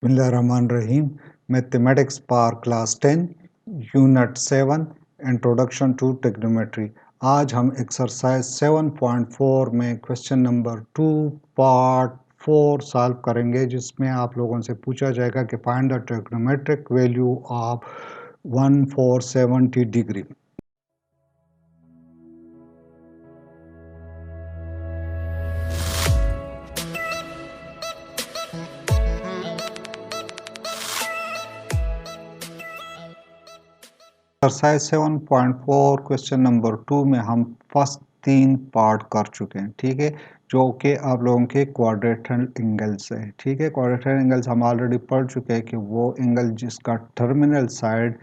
बिस्मिल्लाहिर्रहमानिर्रहीम mathematics for class 10 unit 7 introduction to trigonometry. आज हम एक्सरसाइज 7.4 में क्वेश्चन नंबर 2 पार्ट 4 सॉल्व करेंगे, जिसमें आप लोगों से पूछा जाएगा कि find the trigonometric value of 1470 degree. Exercise 7.4 question number 2 में हम फर्स्ट 3 पार्ट कर चुके हैं, ठीक है, जो कि आप लोगों के क्वाड्रेटरल एंगल्स है। ठीक है, क्वाड्रेटरल एंगल्स हम ऑलरेडी पढ़ चुके हैं कि वो एंगल जिसका टर्मिनल साइड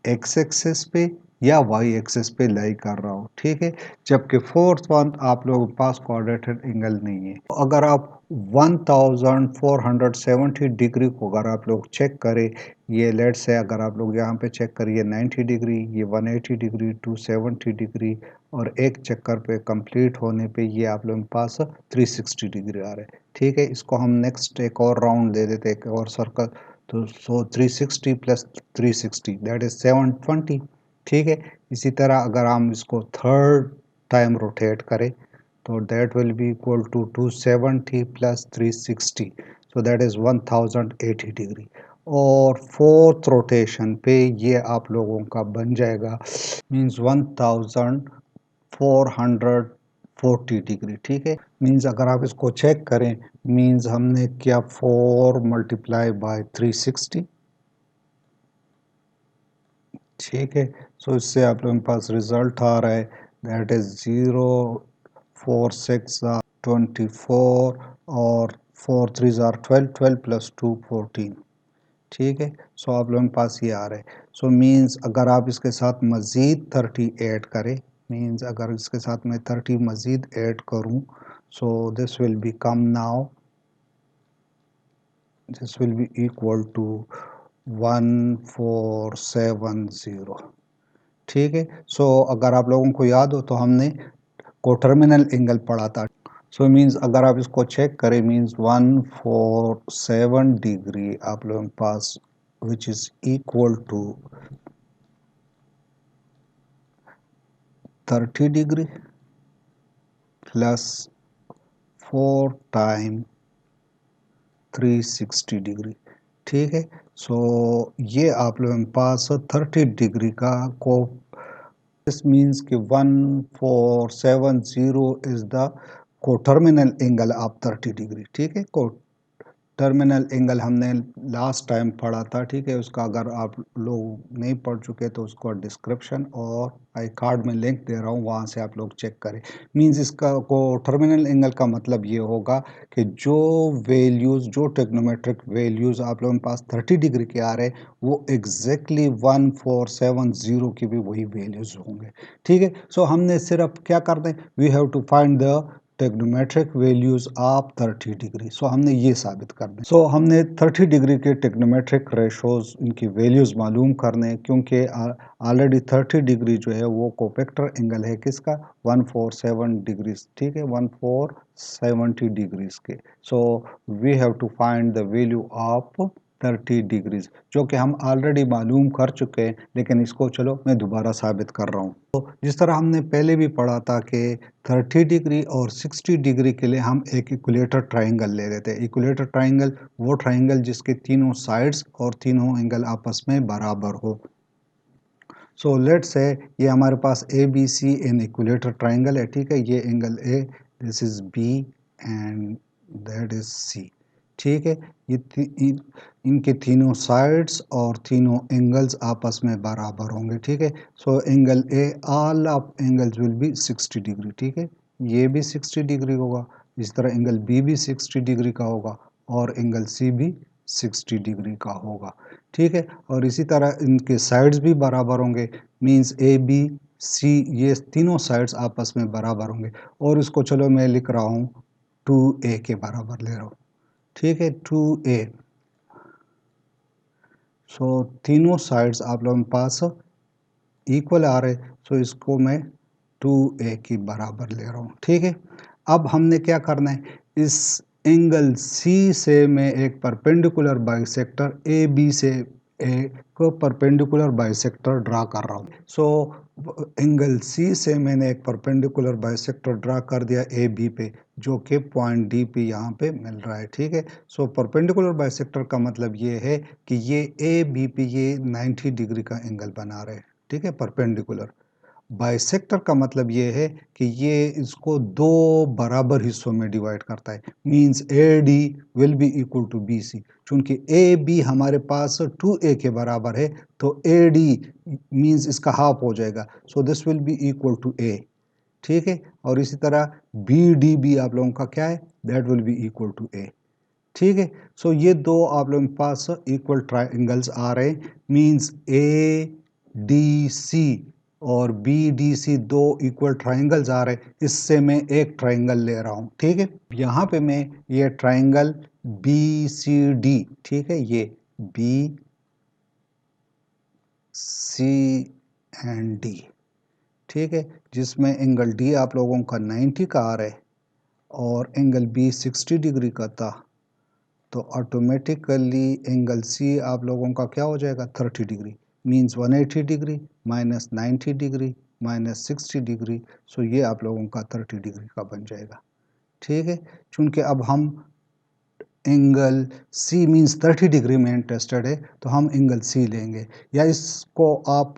एक्स एक्सिस पे या वाई एक्सिस पे लाई कर रहा हो, ठीक है, जबकि फोर्थ वन आप लोगों के पास क्वाड्रेटरल एंगल नहीं है। अगर आप 1470 डिग्री को अगर आप लोग चेक करें, ये लेट से अगर आप लोग यहाँ पे चेक करिए 90 डिग्री, ये 180 डिग्री, 270 डिग्री, और एक चक्कर पे कंप्लीट होने पे ये आप लोगों के पास 360 डिग्री आ रहा है। ठीक है, इसको हम नेक्स्ट एक और राउंड दे देते, एक और सर्कल, तो 360 प्लस 360 दैट इज 720। ठीक है, इसी तरह अगर हम इसको थर्ड टाइम रोटेट करें तो that will be equal to 270 plus 360, so that is 1080 degree. और फोर्थ रोटेशन पे ये आप लोगों का बन जाएगा मीन्स 1440 डिग्री। ठीक है, मीन्स अगर आप इसको चेक करें, मीन्स हमने किया 4 मल्टीप्लाई बाय 360। ठीक है, सो इससे आप लोगों के पास रिजल्ट आ रहा है दैट इज 0 4 6 24 और 4 3 12 12 प्लस 2 14। ठीक है, सो आप लोगों के पास ये आ रहा है। सो मीन्स अगर आप इसके साथ मज़ीद 30 ऐड करें, मीन्स अगर इसके साथ मैं 30 मज़ीद ऐड करूं, so this will become now, this will be equal to 1470। ठीक है, सो अगर आप लोगों को याद हो तो हमने कोटर्मिनल एंगल पढ़ा था। सो मीन्स अगर आप इसको चेक करें, मीन्स 147 डिग्री आप लोगों के पास which is equal to 30 degree plus 4 time 360 degree. ठीक है, सो ये आप लोगों के पास 30 डिग्री का को, दिस मीन्स कि 1470 is the coterminal angle of 30 degree. ठीक है, टर्मिनल एंगल हमने लास्ट टाइम पढ़ा था। ठीक है, उसका अगर आप लोग नहीं पढ़ चुके तो उसको डिस्क्रिप्शन और आई कार्ड में लिंक दे रहा हूँ, वहाँ से आप लोग चेक करें। मींस इसका को टर्मिनल एंगल का मतलब ये होगा कि जो वैल्यूज़, जो ट्रिग्नोमेट्रिक वैल्यूज़ आप लोगों के पास 30 डिग्री के आ रहे हैं, वो एग्जैक्टली 1470 की भी वही वैल्यूज़ होंगे। ठीक है, सो हमने सिर्फ क्या करना है, we have to find the trigonometric values of 30 degree. So हमने ये साबित करना है। सो हमने 30 डिग्री के टेक्नोमेट्रिक रेशोज, इनकी वैल्यूज मालूम करने हैं, क्योंकि ऑलरेडी 30 डिग्री जो है वो कोफैक्टर एंगल है किसका, 147 डिग्रीज। ठीक है, 1470 डिग्रीज के। So we have to find the value of 30 degrees, जो कि हम ऑलरेडी मालूम कर चुके हैं, लेकिन इसको चलो मैं दोबारा साबित कर रहा हूँ। तो जिस तरह हमने पहले भी पढ़ा था कि 30 डिग्री और 60 डिग्री के लिए हम एक इक्विलेटर ट्राइंगल ले लेते हैं। इक्विलेटर ट्राइंगल वो ट्राइंगल जिसके तीनों साइड्स और तीनों एंगल आपस में बराबर हो। सो लेट्स से ये हमारे पास A B C an equilateral triangle है। ठीक है, ये angle A, this is B and that is C. ठीक है, ये इनके तीनों साइड्स और तीनों एंगल्स आपस में बराबर होंगे। ठीक है, so angle A, all of angles will be 60 degree. ठीक है, ये भी 60 डिग्री होगा, इस तरह एंगल बी भी 60 डिग्री का होगा और एंगल सी भी 60 डिग्री का होगा। ठीक है, और इसी तरह इनके साइड्स भी बराबर होंगे, मींस ए बी सी, ये तीनों साइड्स आपस में बराबर होंगे। और इसको चलो मैं लिख रहा हूँ 2a के बराबर ले रहा हूँ। ठीक है, 2a। सो तीनों साइड्स आप लोगों के पास इक्वल आ रहे, सो इसको मैं 2a के बराबर ले रहा हूँ। ठीक है, अब हमने क्या करना है, इस एंगल सी से मैं एक परपेंडिकुलर बाइसेक्टर ए बी से एक परपेंडिकुलर बाइसेक्टर ड्रा कर रहा हूँ। सो एंगल सी से मैंने एक परपेंडिकुलर बाइसेक्टर ड्रा कर दिया ए बी पे, जो कि पॉइंट डी पे यहाँ पे मिल रहा है। ठीक है, सो परपेंडिकुलर बाइसेक्टर का मतलब ये है कि ये ए बी पे ये 90 डिग्री का एंगल बना रहे हैं। ठीक है, परपेंडिकुलर। बाइसेक्टर का मतलब ये है कि ये इसको दो बराबर हिस्सों में डिवाइड करता है। Means A D will be equal to B C. चूंकि ए बी हमारे पास 2a के बराबर है, तो ए डी मीन्स इसका हाफ हो जाएगा। So this will be equal to A. ठीक है, और इसी तरह बी डी बी आप लोगों का क्या है, that will be equal to A. ठीक है, सो ये दो आप लोगों के पास इक्वल ट्राइंगल्स आ रहे हैं। मींस ए डी सी और बी डी सी दो इक्वल ट्राइंगल्स आ रहे हैं। इससे मैं एक ट्राइंगल ले रहा हूं। ठीक है, यहाँ पे मैं ये ट्राइंगल बी सी डी, ठीक है, ये बी सी एंड डी, ठीक है, जिसमें एंगल डी आप लोगों का 90 का आ रहा है और एंगल बी 60 डिग्री का था, तो ऑटोमेटिकली एंगल सी आप लोगों का क्या हो जाएगा, 30 degree. Means 180 degree minus 90 degree minus 60 degree, so ये आप लोगों का 30 डिग्री का बन जाएगा। ठीक है, चूंकि अब हम एंगल सी मीन्स 30 डिग्री में इंटरेस्टेड है, तो हम एंगल सी लेंगे, या इसको आप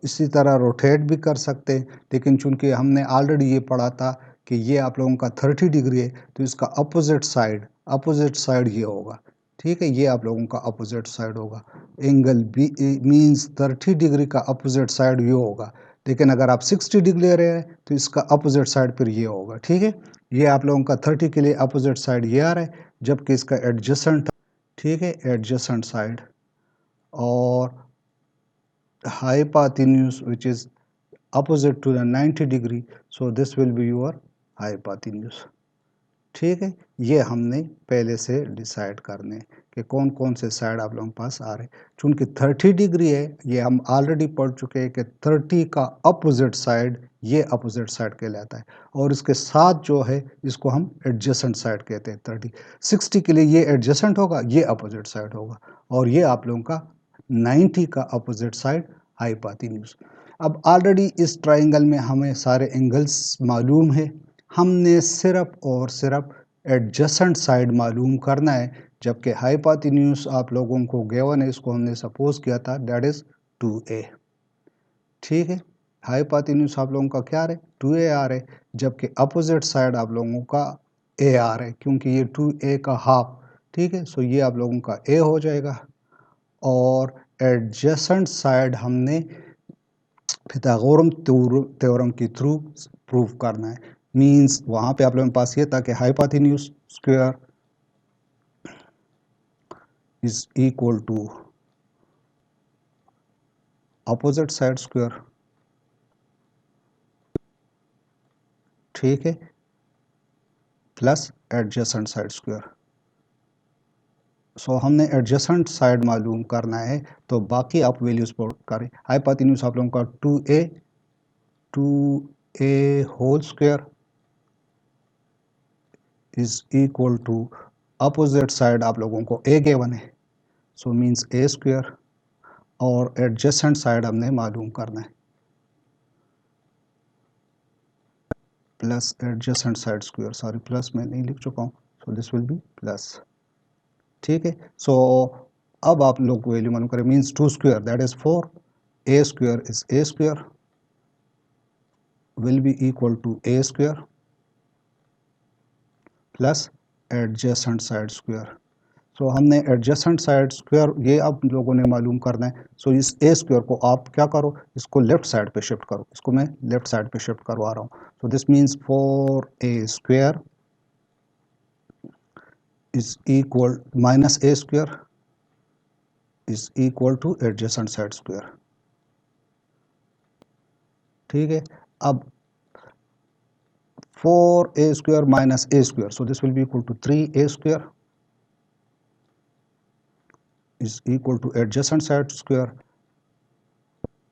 इसी तरह रोटेट भी कर सकते हैं। लेकिन चूंकि हमने ऑलरेडी ये पढ़ा था कि ये आप लोगों का 30 डिग्री है, तो इसका अपोजिट साइड ये होगा। ठीक है, ये आप लोगों का अपोजिट साइड होगा। एंगल बी मीन्स 30 डिग्री का अपोजिट साइड ये होगा। लेकिन अगर आप 60 डिग्री ले रहे हैं, तो इसका अपोजिट साइड फिर ये होगा। ठीक है, ये आप लोगों का 30 के लिए अपोजिट साइड ये आ रहा है, जबकि इसका एडजेसेंट, ठीक है, एडजेसेंट साइड और hypotenuse which is opposite to the 90 degree, so this will be your hypotenuse। ठीक है, ये हमने पहले से डिसाइड करने कि कौन कौन से साइड आप लोगों के पास आ रहे हैं। चूंकि 30 डिग्री है, ये हम ऑलरेडी पढ़ चुके हैं कि 30 का अपोजिट साइड ये अपोजिट साइड कहलाता है, और इसके साथ जो है इसको हम एडजेसेंट साइड कहते हैं। 60 के लिए ये एडजेसेंट होगा, ये अपोजिट साइड होगा, और ये आप लोगों का 90 का अपोजिट साइड हाइपोटेन्यूज। अब ऑलरेडी इस ट्राइंगल में हमें सारे एंगल्स मालूम है, हमने सिर्फ और सिर्फ एडजेसेंट साइड मालूम करना है, जबकि हाइपोटेन्यूज आप लोगों को गिवन है, इसको हमने सपोज किया था, दैट इज 2a। ठीक है, हाइपोटेन्यूज आप लोगों का क्या आ रहा है, 2a आ रहा है, जबकि अपोजिट साइड आप लोगों का a आ रहा है, क्योंकि ये 2a का हाफ। ठीक है, सो ये आप लोगों का a हो जाएगा, और एडजेसेंट साइड हमने पिथागोरम थ्योरम के थ्रू प्रूव करना है। मींस वहां पे आप लोगों के पास ये था कि hypotenuse square is equal to opposite side square. ठीक है, plus adjacent side square. So हमने एडजेसेंट साइड मालूम करना है, तो बाकी आप वैल्यूज पुट करें। हाइपोटेन्यूज आप लोगों का 2a whole square is equal to opposite side आप लोगों को a गिवन है, सो मीन्स a स्क्वायर, और एडजेसेंट साइड हमने मालूम करना है, plus adjacent side square. Sorry, plus मैं नहीं लिख चुका हूँ, so this will be plus. ठीक है, सो अब आप लोग वैल्यू मालूम करें। Means 2 square that is 4, a square is a square will be equal to a square plus adjacent side square. So हमने एडजेसेंट साइड स्क्वायर ये आप लोगों ने मालूम करना है। सो इस ए स्क्वायर को आप क्या करो, इसको लेफ्ट साइड पे शिफ्ट करो, इसको मैं लेफ्ट साइड पे शिफ्ट करवा रहा हूँ। So this means 4a square is equal minus a square is equal two adjacent side square. ठीक है, अब 4a square minus a square, so this will be equal to 3a square is equal to adjacent side square।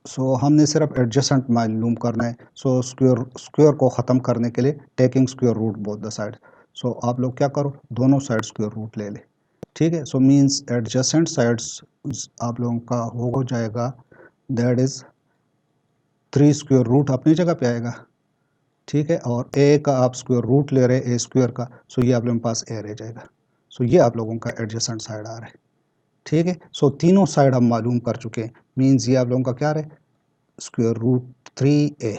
सो हमने सिर्फ adjacent मालूम करना है। So square को ख़त्म करने के लिए taking square root both the side, so आप लोग क्या करो, दोनों साइड स्क्वायर रूट ले ले, ठीक है। सो मीन्स एडजेसेंट साइड्स आप लोगों का हो जाएगा, दैट इज 3 स्क्वायर रूट अपनी जगह पे आएगा, ठीक है। और ए का आप स्क्वायर रूट ले रहे हैं ए स्क्वायर का, सो ये आप लोगों के पास ए रह जाएगा। सो ये आप लोगों का एडजेसेंट साइड आ रहा है, ठीक है। सो तीनों साइड हम मालूम कर चुके हैं, मीन्स ये आप लोगों का क्या रहे, स्क्वायर रूट 3a,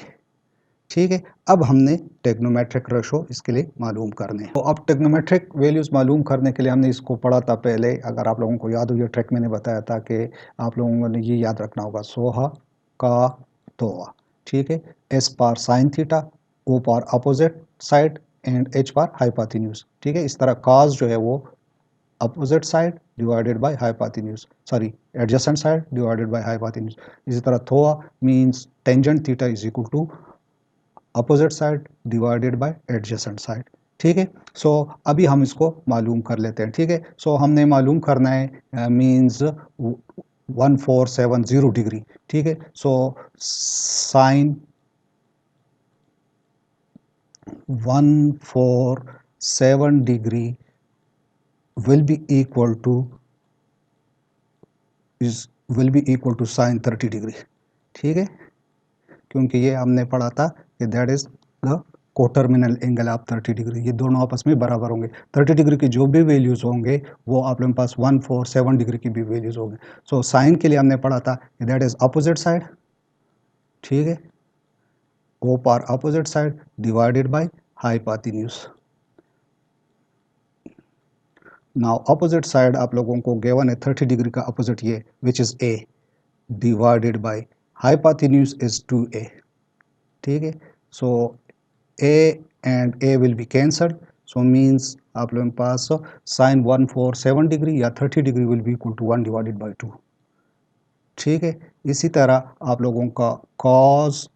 ठीक है। अब हमने टेक्नोमेट्रिक रेशो इसके लिए मालूम करने हैं। तो अब टेक्नोमेट्रिक वैल्यूज मालूम करने के लिए हमने इसको पढ़ा था पहले, अगर आप लोगों को याद हो, ये ट्रिक मैंने बताया था कि आप लोगों ने ये याद रखना होगा, सोहा का तोआ, ठीक है। S for sine theta, O par opposite side and H for hypotenuse, ठीक है। इस तरह काज जो है वो opposite side divided by hypotenuse, sorry, adjacent side divided by hypotenuse। इसी तरह थोआ means tangent theta is equal to opposite side divided by adjacent side, ठीक है। सो अभी हम इसको मालूम कर लेते हैं, ठीक है। सो हमने मालूम करना है मीन्स 1470 डिग्री, ठीक है। So sine 147 degree will be equal to sine 30 degree, ठीक है। क्योंकि ये हमने पढ़ा था कि that is the coterminal angle of 30 degree, ये दोनों आपस में बराबर होंगे। 30 डिग्री की जो भी वैल्यूज होंगे वो आप लोगों के पास 147 डिग्री की भी वैल्यूज होंगे। सो साइन के लिए हमने पढ़ा था कि दैट इज अपोजिट साइड, ठीक है, ओ पार opposite side divided by hypotenuse. Now opposite side आप लोगों को गिवन है 30 डिग्री का अपोजिट ये which is a, divided by hypotenuse is 2a, ठीक है। सो a and a will be cancelled, so means आप लोगों के पास साइन 147 डिग्री या 30 degree will be equal to 1 divided by 2, ठीक है। इसी तरह आप लोगों का cos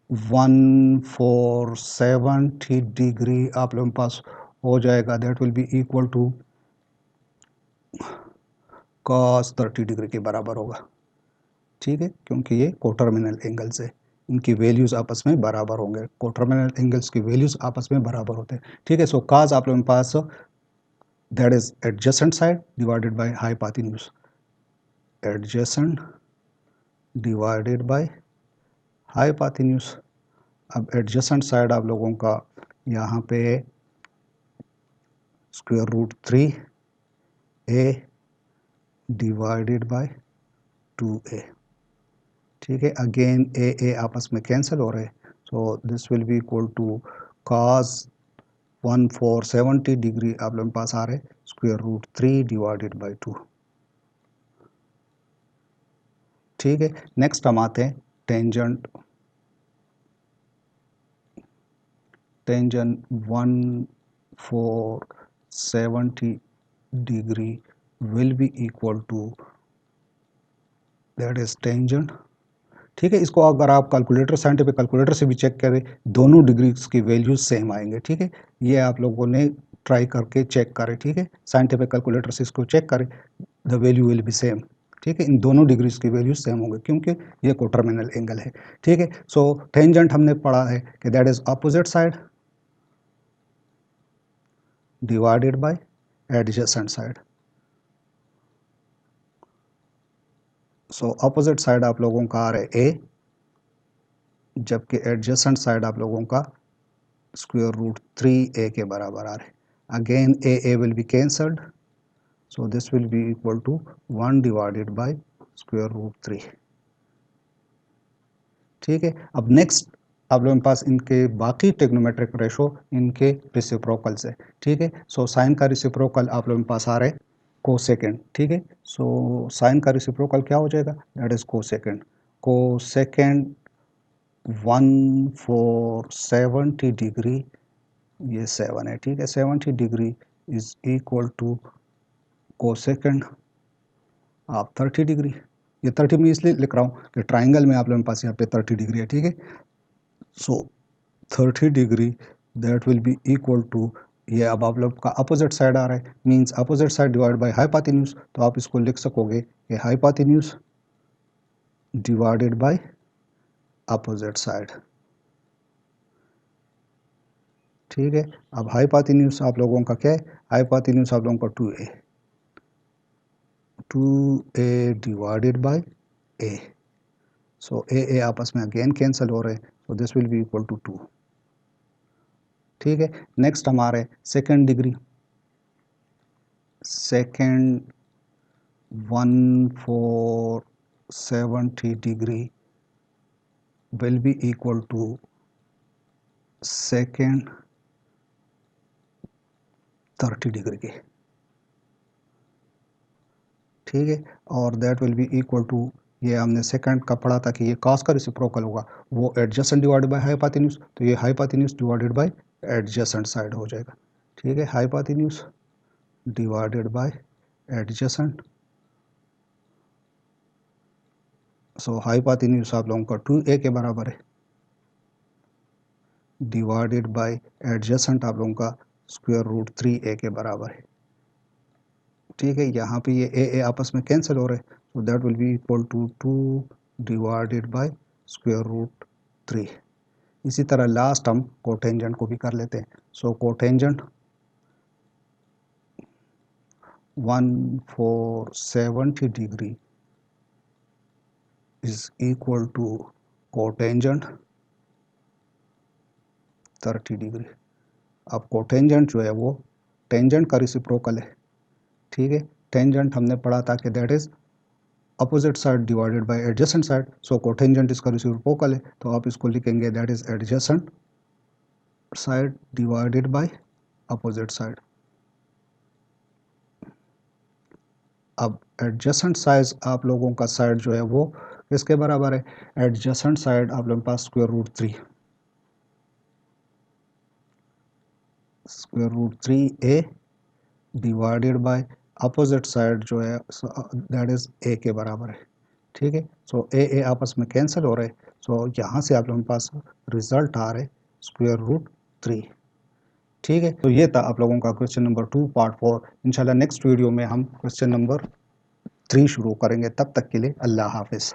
147 डिग्री आप लोगों के पास हो जाएगा, that will be equal to cos 30 degree के बराबर होगा, ठीक है। क्योंकि ये कोटर्मिनल एंगल्स है, इनकी वैल्यूज आपस में बराबर होंगे, कोटर्मिनल एंगल्स की वैल्यूज आपस में बराबर होते हैं, ठीक है। सो काज आप लोगों के पास that is adjacent side divided by hypotenuse, adjacent divided by hypotenuse. अब एडजेसेंट साइड आप लोगों का यहाँ पे square root 3a divided by 2a, ठीक है। अगेन ए आपस में कैंसिल हो रहे हैं, so this will be equal to cos 1470 degree आप लोगों के पास आ रहे स्क्वायर रूट 3 डिवाइडेड बाई 2, ठीक है। नेक्स्ट हम आते हैं tangent 147 degree will be equal to that is tangent, ठीक है। इसको अगर आप कैलकुलेटर साइंटिफिक कैलकुलेटर से भी चेक करें, दोनों डिग्रीज की वैल्यूज सेम आएंगे, ठीक है। ये आप लोगों ने ट्राई करके चेक करें, ठीक है। साइंटिफिक कैलकुलेटर से इसको चेक करें, the value will be same, ठीक है। इन दोनों डिग्रीज की वैल्यूज सेम होंगे क्योंकि ये कोटर्मिनल एंगल है, ठीक है। सो टेंजेंट हमने पढ़ा है कि that is opposite side divided bye adjacent side. So opposite side आप लोगों का आ रहा है ए, जबकि एडजेसेंट साइड आप लोगों का स्क्वायर रूट 3a के बराबर आ रहे। Again A will be cancelled, so this will be equal to 1 divided by square root 3, ठीक है। अब नेक्स्ट आप लोगों के पास इनके बाकी टेक्नोमेट्रिक रेशो इनके रिसिप्रोकल से, ठीक है। सो साइन का रिसिप्रोकल आप लोगों के पास आ रहा है कोसेकेंड, ठीक है। सो साइन का रिसिप्रोकल क्या हो जाएगा, that is cosecant. Cosecant 147 degree, ये 7 है, ठीक है। 70 degree is equal to cosecant आप 30 डिग्री, ये 30 में इसलिए लिख रहा हूँ कि ट्राइंगल में आप लोगों के पास यहाँ पे 30 डिग्री है, ठीक है। So 30 degree that will be equal to, ये अब आप लोग का अपोजिट साइड आ रहा है, means opposite side divide by hypotenuse, तो आप इसको लिख सकोगे कि hypotenuse divided by opposite side, ठीक है। अब हाइपोटेन्यूज आप लोगों का क्या है, हाइपोटेन्यूज आप लोगों का 2a divided by a। So A आपस में अगेन कैंसिल हो रहे हैं, so this will be equal to 2। ठीक है। नेक्स्ट हमारे second degree, second 1/470 degree will be equal to second 30 degree के। ठीक है। और that will be equal to, ये हमने सेकंड का पढ़ा था कि ये cos का रेसिप्रोकल होगा, वो एडजेसेंट डिवाइडेड बाय हाइपोटेन्यूज, तो ये hypotenuse divided by adjacent side हो जाएगा। ठीक है। Hypotenuse divided by adjacent, so hypotenuse आप लोगों का 2a के बराबर है, डिवाइडेड बाय एडजेसेंट आप लोगों का √3a के बराबर है। ठीक है। यहाँ पे ये ए आपस में कैंसिल हो रहे हैं, so that will be equal to 2 divided by √3। इसी तरह लास्ट हम कोटेंजेंट को भी कर लेते हैं। So cotangent 1/470 degree is equal to cotangent 30 degree. अब कोटेंजेंट जो है वो टेंजेंट का रेसिप्रोकल है। ठीक है। टेंजेंट हमने पढ़ा था कि that is opposite side divided bye adjacent side, so cotangent इसका रेसिप्रोकल है, तो आप इसको लिखेंगे that is adjacent side divided bye opposite side. अब एडजेसेंट साइड आप लोगों का साइड जो है वो किसके बराबर है, एडजेसेंट साइड आप लोगों के पास √3a divided by opposite side जो है दैट इज a के बराबर है। ठीक है। सो ए आपस में कैंसिल हो रहे हैं, सो यहाँ से आप लोगों के पास रिजल्ट आ रहे √3। ठीक है। तो ये था आप लोगों का क्वेश्चन नंबर 2 पार्ट 4। इंशाल्लाह नेक्स्ट वीडियो में हम क्वेश्चन नंबर 3 शुरू करेंगे। तब तक के लिए अल्लाह हाफिज़।